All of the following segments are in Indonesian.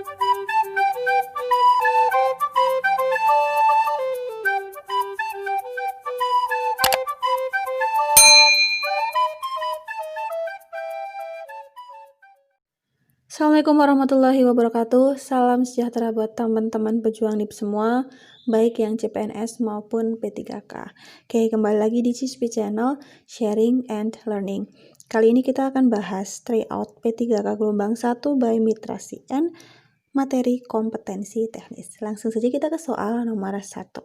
Assalamualaikum warahmatullahi wabarakatuh. Salam sejahtera buat teman-teman pejuang NIP semua, baik yang CPNS maupun P3K. Oke, kembali lagi di CISP Channel, Sharing and Learning. Kali ini kita akan bahas tryout P3K gelombang 1 by Mitra CN, materi kompetensi teknis. Langsung saja kita ke soal nomor 1.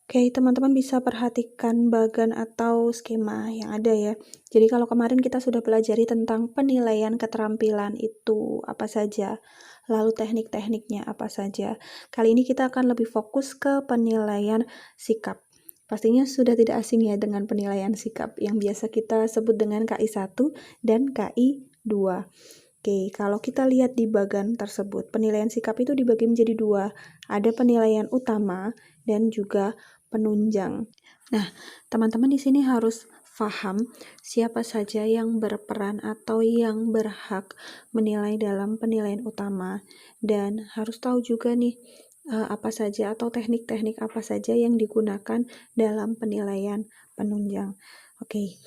Oke, teman-teman bisa perhatikan bagan atau skema yang ada ya. Jadi kalau kemarin kita sudah pelajari tentang penilaian keterampilan itu apa saja, lalu teknik-tekniknya apa saja. Kali ini kita akan lebih fokus ke penilaian sikap. Pastinya sudah tidak asing ya dengan penilaian sikap yang biasa kita sebut dengan KI1 dan KI2. Oke, kalau kita lihat di bagan tersebut, penilaian sikap itu dibagi menjadi dua. Ada penilaian utama dan juga penunjang. Nah, teman-teman di sini harus paham siapa saja yang berperan atau yang berhak menilai dalam penilaian utama, dan harus tahu juga nih apa saja atau teknik-teknik apa saja yang digunakan dalam penilaian penunjang. Oke.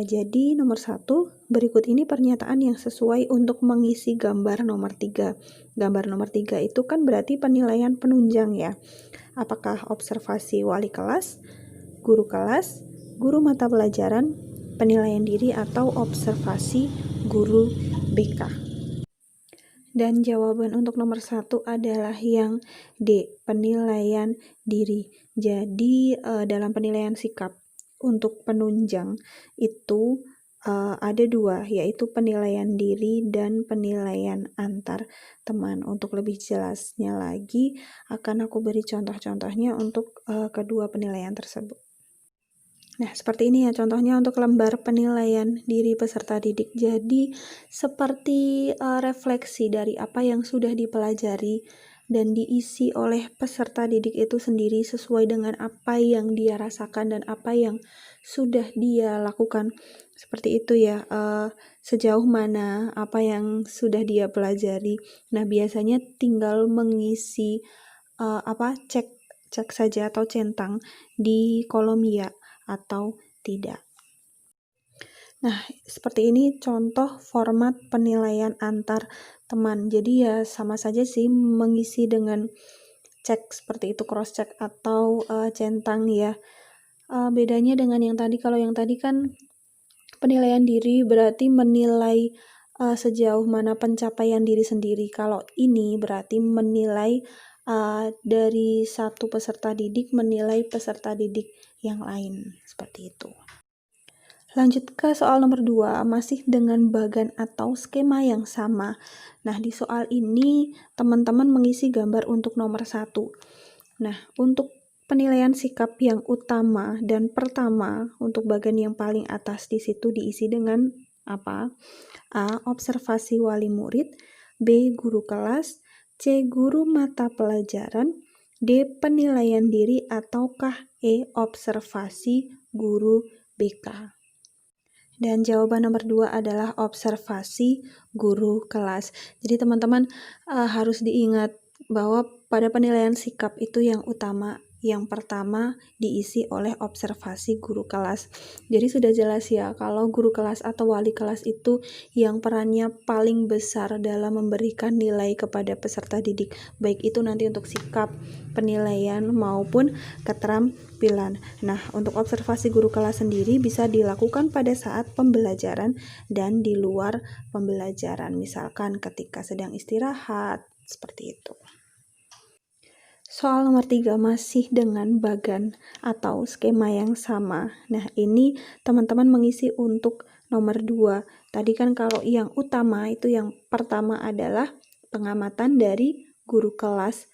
Jadi nomor 1, berikut ini pernyataan yang sesuai untuk mengisi gambar nomor 3. Gambar nomor 3 itu kan berarti penilaian penunjang ya. Apakah observasi wali kelas, guru mata pelajaran, penilaian diri, atau observasi guru BK? Dan jawaban untuk nomor 1 adalah yang D, penilaian diri. Jadi dalam penilaian sikap untuk penunjang itu ada dua, yaitu penilaian diri dan penilaian antar teman. Untuk lebih jelasnya lagi akan aku beri contoh-contohnya untuk kedua penilaian tersebut. Nah, seperti ini ya contohnya untuk lembar penilaian diri peserta didik. Jadi, seperti refleksi dari apa yang sudah dipelajari dan diisi oleh peserta didik itu sendiri sesuai dengan apa yang dia rasakan dan apa yang sudah dia lakukan. Seperti itu ya, sejauh mana apa yang sudah dia pelajari. Nah, biasanya tinggal mengisi cek saja atau centang di kolom ya atau tidak. Nah, seperti ini contoh format penilaian antar teman. Jadi ya sama saja sih mengisi dengan cek seperti itu, cross check atau centang ya. Bedanya dengan yang tadi, kalau yang tadi kan penilaian diri berarti menilai sejauh mana pencapaian diri sendiri. Kalau ini berarti menilai dari satu peserta didik menilai peserta didik yang lain, seperti itu. Lanjut ke soal nomor 2, masih dengan bagan atau skema yang sama. Nah, di soal ini teman-teman mengisi gambar untuk nomor 1. Nah, untuk penilaian sikap yang utama dan pertama untuk bagan yang paling atas di situ diisi dengan apa? A, observasi wali murid, B, guru kelas, C, guru mata pelajaran, D, penilaian diri, ataukah E, observasi guru BK? Dan jawaban nomor 2 adalah observasi guru kelas. Jadi teman-teman harus diingat bahwa pada penilaian sikap itu yang utama, yang pertama diisi oleh observasi guru kelas. Jadi sudah jelas ya kalau guru kelas atau wali kelas itu yang perannya paling besar dalam memberikan nilai kepada peserta didik, baik itu nanti untuk sikap, penilaian maupun keterampilan. Nah, untuk observasi guru kelas sendiri bisa dilakukan pada saat pembelajaran dan di luar pembelajaran, misalkan ketika sedang istirahat, seperti itu. Soal nomor 3 masih dengan bagan atau skema yang sama. Nah, ini teman-teman mengisi untuk nomor 2. Tadi kan kalau yang utama itu yang pertama adalah pengamatan dari guru kelas.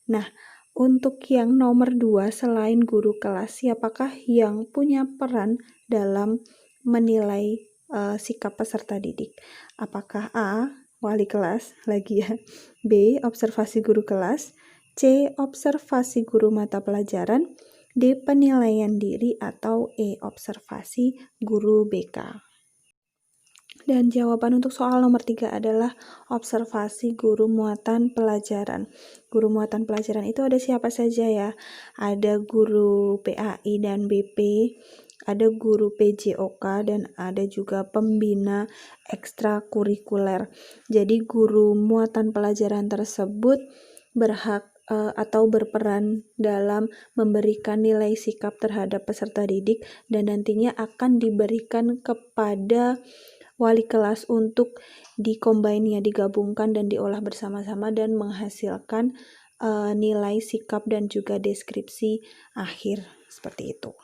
Nah, untuk yang nomor 2 selain guru kelas, siapakah yang punya peran dalam menilai sikap peserta didik? Apakah A, wali kelas lagi ya, B, observasi guru kelas, C, observasi guru mata pelajaran, D, penilaian diri, atau E, observasi guru BK? Dan jawaban untuk soal nomor 3 adalah observasi guru muatan pelajaran. Guru muatan pelajaran itu ada siapa saja ya? Ada guru PAI dan BP, ada guru PJOK, dan ada juga pembina ekstrakurikuler. Jadi guru muatan pelajaran tersebut berhak atau berperan dalam memberikan nilai sikap terhadap peserta didik dan nantinya akan diberikan kepada wali kelas untuk digabungkan dan diolah bersama-sama dan menghasilkan nilai sikap dan juga deskripsi akhir seperti itu.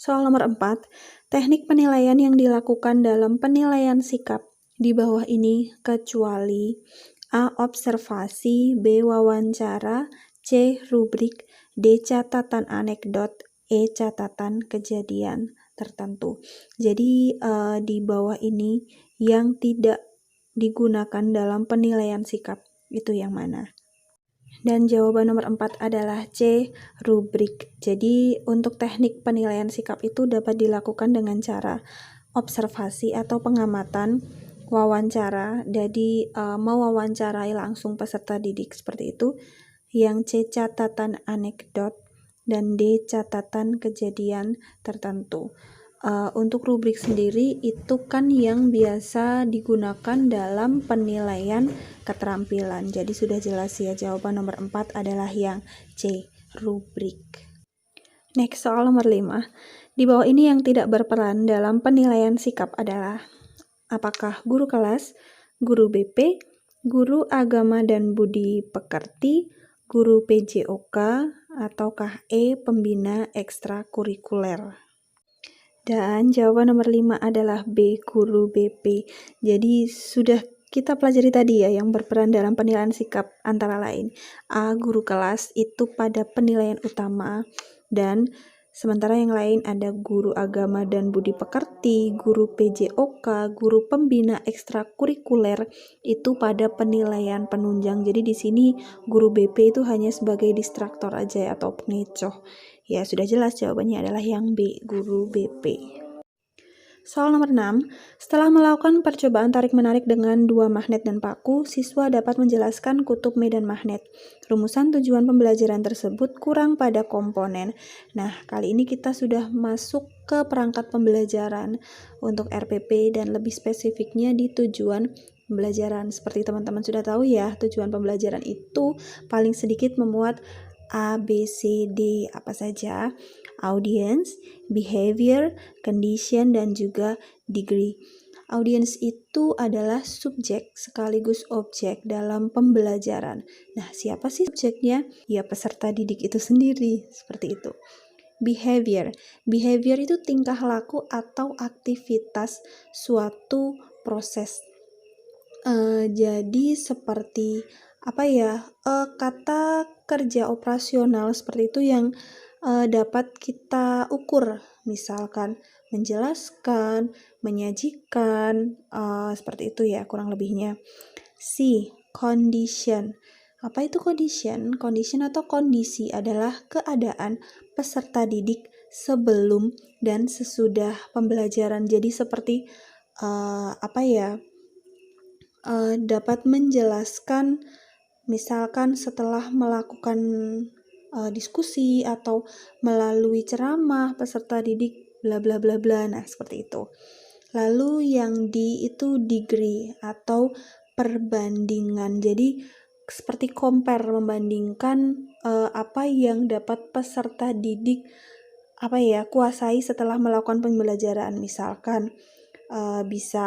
Soal nomor 4, teknik penilaian yang dilakukan dalam penilaian sikap di bawah ini kecuali A. Observasi, B. Wawancara, C. Rubrik, D. Catatan anekdot, E. Catatan kejadian tertentu. Jadi di bawah ini yang tidak digunakan dalam penilaian sikap itu yang mana? Dan jawaban nomor 4 adalah C. Rubrik. Jadi untuk teknik penilaian sikap itu dapat dilakukan dengan cara observasi atau pengamatan, wawancara, jadi mewawancarai langsung peserta didik seperti itu. Yang C. Catatan anekdot, dan D. Catatan kejadian tertentu. Untuk rubrik sendiri itu kan yang biasa digunakan dalam penilaian keterampilan. Jadi sudah jelas ya, jawaban nomor 4 adalah yang C. Rubrik. Next, soal nomor 5. Di bawah ini yang tidak berperan dalam penilaian sikap adalah apakah guru kelas, guru BP, guru agama dan budi pekerti, guru PJOK, ataukah E. pembina ekstrakurikuler? Dan jawaban nomor 5 adalah B. Guru BP. Jadi sudah kita pelajari tadi ya yang berperan dalam penilaian sikap antara lain A. Guru kelas itu pada penilaian utama, dan sementara yang lain ada guru agama dan budi pekerti, guru PJOK, guru pembina ekstrakurikuler itu pada penilaian penunjang. Jadi di sini guru BP itu hanya sebagai distraktor aja ya, atau pengecoh. Ya sudah jelas jawabannya adalah yang B. Guru BP. Soal nomor 6, setelah melakukan percobaan tarik-menarik dengan 2 magnet dan paku, siswa dapat menjelaskan kutub medan magnet. Rumusan tujuan pembelajaran tersebut kurang pada komponen. Nah, kali ini kita sudah masuk ke perangkat pembelajaran untuk RPP dan lebih spesifiknya di tujuan pembelajaran. Seperti teman-teman sudah tahu ya, tujuan pembelajaran itu paling sedikit memuat A, B, C, D, apa saja? Audience, behavior, condition, dan juga degree. Audience itu adalah subjek sekaligus objek dalam pembelajaran. Nah, siapa sih subjeknya? Ya, peserta didik itu sendiri, seperti itu. Behavior. Behavior itu tingkah laku atau aktivitas suatu proses. Jadi seperti kata kerja operasional seperti itu yang dapat kita ukur, misalkan menjelaskan, menyajikan, seperti itu ya kurang lebihnya. C. Condition. Apa itu condition? Condition atau kondisi adalah keadaan peserta didik sebelum dan sesudah pembelajaran. Jadi seperti dapat menjelaskan misalkan setelah melakukan diskusi atau melalui ceramah peserta didik bla bla bla bla. Nah, seperti itu. Lalu yang D itu degree atau perbandingan. Jadi seperti compare, membandingkan apa yang dapat peserta didik kuasai setelah melakukan pembelajaran. Misalkan bisa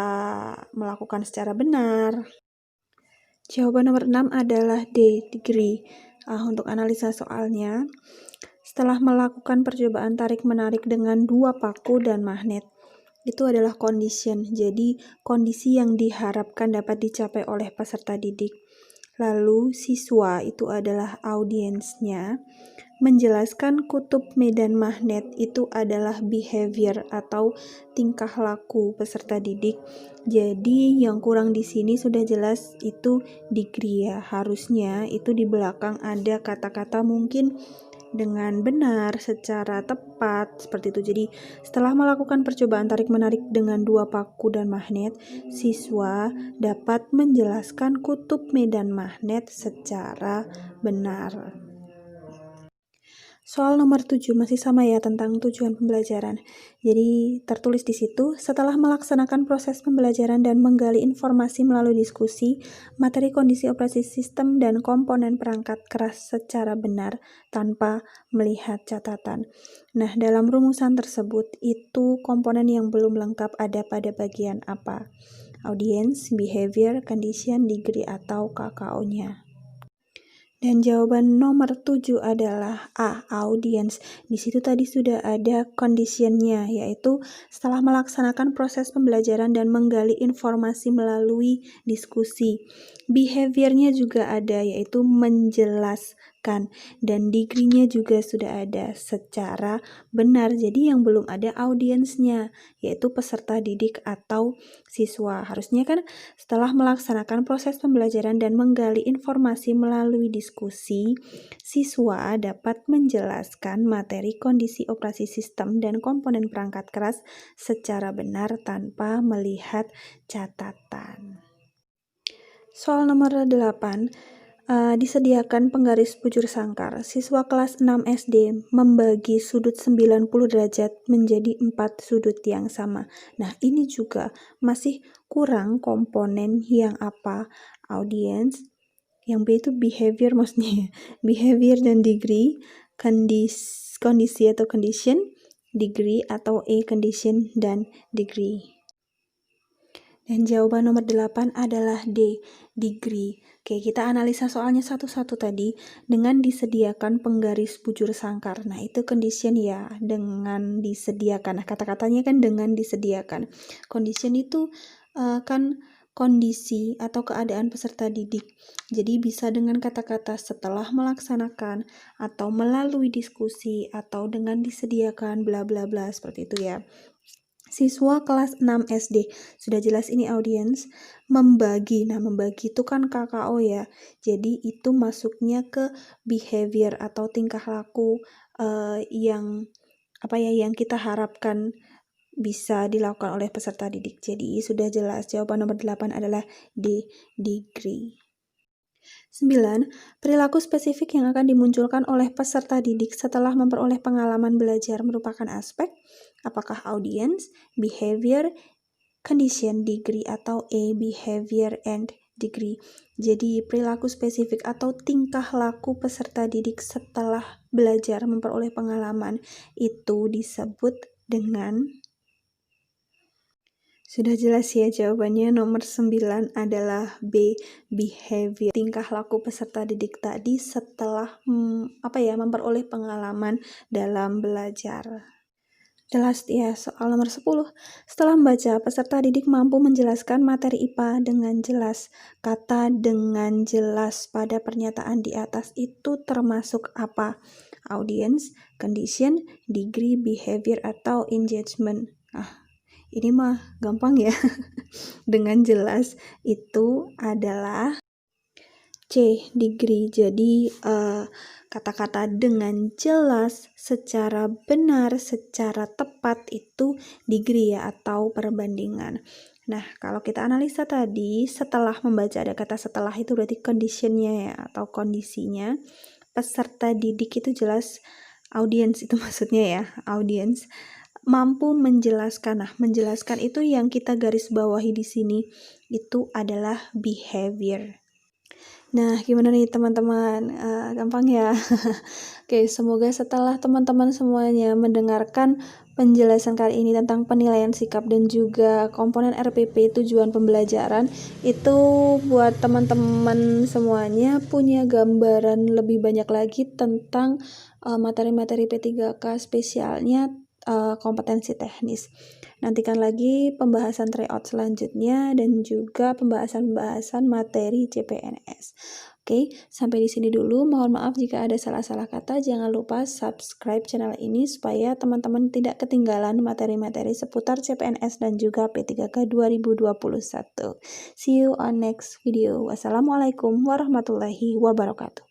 melakukan secara benar. Jawaban nomor 6 adalah D, degree. Untuk analisa soalnya, setelah melakukan percobaan tarik-menarik dengan 2 paku dan magnet, itu adalah condition. Jadi, kondisi yang diharapkan dapat dicapai oleh peserta didik. Lalu, siswa itu adalah audiensnya. Menjelaskan kutub medan magnet itu adalah behavior atau tingkah laku peserta didik. Jadi yang kurang di sini sudah jelas itu degree ya. Harusnya itu di belakang ada kata-kata mungkin dengan benar, secara tepat, seperti itu. Jadi, setelah melakukan percobaan tarik-menarik dengan 2 paku dan magnet, siswa dapat menjelaskan kutub medan magnet secara benar. Soal nomor 7 masih sama ya, tentang tujuan pembelajaran. Jadi tertulis di situ, setelah melaksanakan proses pembelajaran dan menggali informasi melalui diskusi, materi kondisi operasi sistem dan komponen perangkat keras secara benar tanpa melihat catatan. Nah, dalam rumusan tersebut itu komponen yang belum lengkap ada pada bagian apa? Audience, behavior, condition, degree, atau KKO-nya. Dan jawaban nomor 7 adalah A, audience. Di situ tadi sudah ada condition-nya, yaitu setelah melaksanakan proses pembelajaran dan menggali informasi melalui diskusi. Behavior-nya juga ada, yaitu menjelaskan. Dan degree-nya juga sudah ada secara benar. Jadi yang belum ada audience-nya, yaitu peserta didik atau siswa. Harusnya kan setelah melaksanakan proses pembelajaran dan menggali informasi melalui diskusi, siswa dapat menjelaskan materi kondisi operasi sistem dan komponen perangkat keras secara benar tanpa melihat catatan. Soal nomor 8. Disediakan penggaris bujur sangkar. Siswa kelas 6 SD membagi sudut 90 derajat menjadi 4 sudut yang sama. Nah, ini juga masih kurang komponen yang apa? Audience. Yang B itu behavior maksudnya. Behavior dan degree, kondisi atau condition, degree, atau A, condition dan degree. Dan jawaban nomor 8 adalah D, degree. Oke, kita analisa soalnya satu-satu tadi. Dengan disediakan penggaris bujur sangkar. Nah, itu condition ya, dengan disediakan. Nah, kata-katanya kan dengan disediakan. Condition itu kan kondisi atau keadaan peserta didik. Jadi bisa dengan kata-kata setelah melaksanakan, atau melalui diskusi, atau dengan disediakan, bla bla bla, seperti itu ya. Siswa kelas 6 SD, sudah jelas ini audience, membagi. Nah, membagi itu kan KKO ya. Jadi itu masuknya ke behavior atau tingkah laku yang kita harapkan bisa dilakukan oleh peserta didik. Jadi sudah jelas jawaban nomor 8 adalah D, degree. 9. Perilaku spesifik yang akan dimunculkan oleh peserta didik setelah memperoleh pengalaman belajar merupakan aspek apakah audience, behavior, condition, degree, atau A, behavior and degree. Jadi perilaku spesifik atau tingkah laku peserta didik setelah belajar memperoleh pengalaman itu disebut dengan, sudah jelas ya jawabannya, nomor 9 adalah B, behavior. Tingkah laku peserta didik tadi setelah memperoleh pengalaman dalam belajar. Jelas ya, soal nomor 10. Setelah membaca, peserta didik mampu menjelaskan materi IPA dengan jelas. Kata dengan jelas pada pernyataan di atas itu termasuk apa? Audience, condition, degree, behavior, atau engagement. Ini mah gampang ya. Dengan jelas itu adalah C, degree. Jadi kata-kata dengan jelas, secara benar, secara tepat itu degree ya, atau perbandingan. Nah, kalau kita analisa tadi, setelah membaca ada kata setelah itu berarti conditionnya ya, atau kondisinya. Peserta didik itu jelas audience itu maksudnya ya, audience mampu menjelaskan. Nah, menjelaskan itu yang kita garis bawahi di sini itu adalah behavior. Nah, gimana nih teman-teman? Gampang ya? Oke, semoga setelah teman-teman semuanya mendengarkan penjelasan kali ini tentang penilaian sikap dan juga komponen RPP tujuan pembelajaran, itu buat teman-teman semuanya punya gambaran lebih banyak lagi tentang materi-materi P3K spesialnya kompetensi teknis. Nantikan lagi pembahasan tryout selanjutnya dan juga pembahasan materi CPNS. Oke, sampai di sini dulu. Mohon maaf jika ada salah-salah kata. Jangan lupa subscribe channel ini supaya teman-teman tidak ketinggalan materi-materi seputar CPNS dan juga P3K 2021. See you on next video. Wassalamualaikum warahmatullahi wabarakatuh.